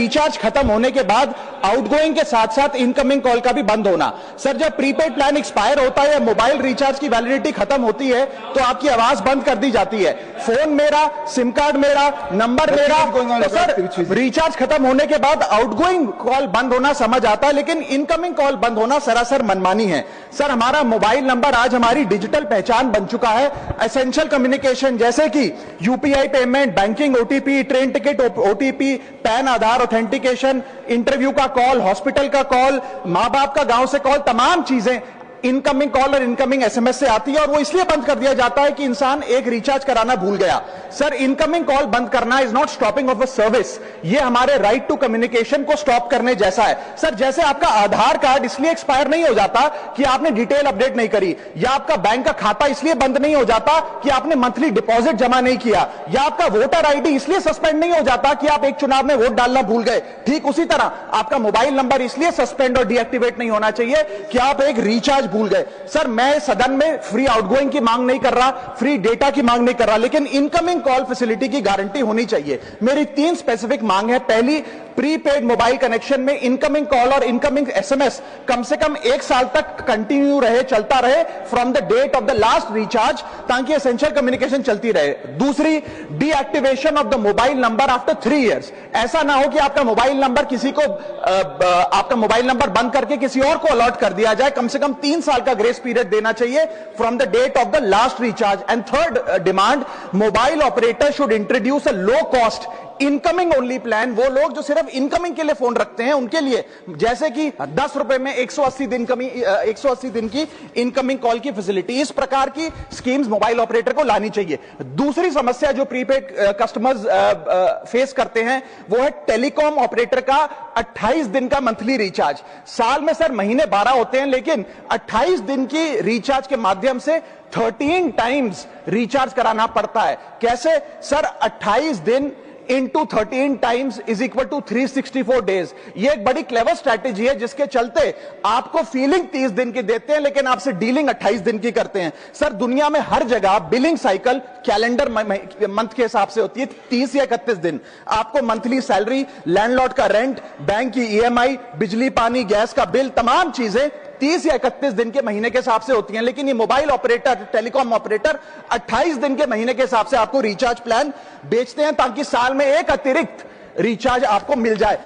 Recharge खत्म होने के बाद आउटगोइंग के साथ साथ इनकमिंग कॉल का भी बंद होना। सर, जब प्रीपेड प्लान एक्सपायर होता है या मोबाइल रिचार्ज की वैलिडिटी खत्म होती है तो आपकी आवाज बंद कर दी जाती है। फोन मेरा, सिम कार्ड मेरा, नंबर मेरा। तो सर, रिचार्ज खत्म होने के बाद आउटगोइंग कॉल बंद होना समझ आता है, लेकिन इनकमिंग कॉल बंद होना सरासर मनमानी है। सर, हमारा मोबाइल नंबर आज हमारी डिजिटल पहचान बन चुका है। एसेंशियल कम्युनिकेशन जैसे कि UPI payment, banking, OTP, train ticket OTP, PAN, Aadhaar authentication, interview का कॉल, हॉस्पिटल का कॉल, मां बाप का गांव से कॉल, तमाम चीजें इनकमिंग कॉल और इनकमिंग एसएमएस से आती है और वो इसलिए बंद कर दिया जाता है कि इंसान एक रिचार्ज कराना भूल गया। सर, इनकमिंग कॉल बंद करना is not stopping of a service, ये हमारे राइट टू कम्युनिकेशन को स्टॉप करने जैसा है। सर, जैसे आपका आधार कार्ड इसलिए एक्सपायर नहीं हो जाता कि आपने डिटेल अपडेट नहीं करी, या आपका बैंक का खाता इसलिए बंद नहीं हो जाता कि आपने मंथली डिपॉजिट जमा नहीं किया, या आपका वोटर आईडी इसलिए सस्पेंड नहीं हो जाता कि आप एक चुनाव में वोट डालना भूल गए। ठीक उसी तरह आपका मोबाइल नंबर इसलिए सस्पेंड और डीएक्टिवेट नहीं होना चाहिए कि आप एक रिचार्ज भूल गए। सर, मैं सदन में फ्री आउटगोइंग की मांग नहीं कर रहा, फ्री डेटा की मांग नहीं कर रहा, लेकिन इनकमिंग कॉल फैसिलिटी की गारंटी होनी चाहिए। मेरी 3 स्पेसिफिक मांग है। पहली, प्रीपेड मोबाइल कनेक्शन में इनकमिंग कॉल और इनकमिंग एसएमएस कम से कम 1 साल तक कंटिन्यू रहे, चलता रहे from the date of the last recharge, ताकि एसेंशियल कम्युनिकेशन चलती रहे। दूसरी, deactivation of the mobile number after 3 years. ऐसा ना हो कि आपका मोबाइल नंबर किसी को आपका मोबाइल नंबर बंद करके किसी और को अलॉट कर दिया जाए। कम से कम 3 साल का ग्रेस पीरियड देना चाहिए from the date of the last recharge. And third demand, mobile operator should introduce a low cost incoming only plan. वो लोग जो सिर्फ इनकमिंग के लिए फोन रखते हैं उनके लिए, जैसे कि 10 रुपए में 180 दिन की इनकमिंग कॉल की फैसिलिटी, इस प्रकार की स्कीम्स मोबाइल ऑपरेटर को लानी चाहिए। दूसरी समस्या जो प्रीपेड कस्टमर्स फेस करते हैं वो है टेलीकॉम ऑपरेटर का 28 दिन का मंथली रिचार्ज। साल में सर महीने 12 होते हैं, लेकिन 28 दिन की रिचार्ज के माध्यम से 13 टाइम्स रिचार्ज कराना पड़ता है। कैसे सर? 28 दिन into 13 times is equal to 364 days. ये एक बड़ी क्लेवर स्ट्रैटेजी है जिसके चलते आपको फीलिंग 30 दिन की देते हैं, लेकिन आपसे डीलिंग 28 दिन की करते हैं। सर, दुनिया में हर जगह बिलिंग साइकिल कैलेंडर मंथ के हिसाब से होती है, 30 या 31 दिन। आपको मंथली सैलरी, लैंडलॉर्ड का रेंट, बैंक की ईएमआई, बिजली पानी गैस का बिल, तमाम चीजें 30 या 31 दिन के महीने के हिसाब से होती हैं। लेकिन ये मोबाइल ऑपरेटर, टेलीकॉम ऑपरेटर 28 दिन के महीने के हिसाब से आपको रिचार्ज प्लान बेचते हैं, ताकि साल में एक अतिरिक्त रिचार्ज आपको मिल जाए।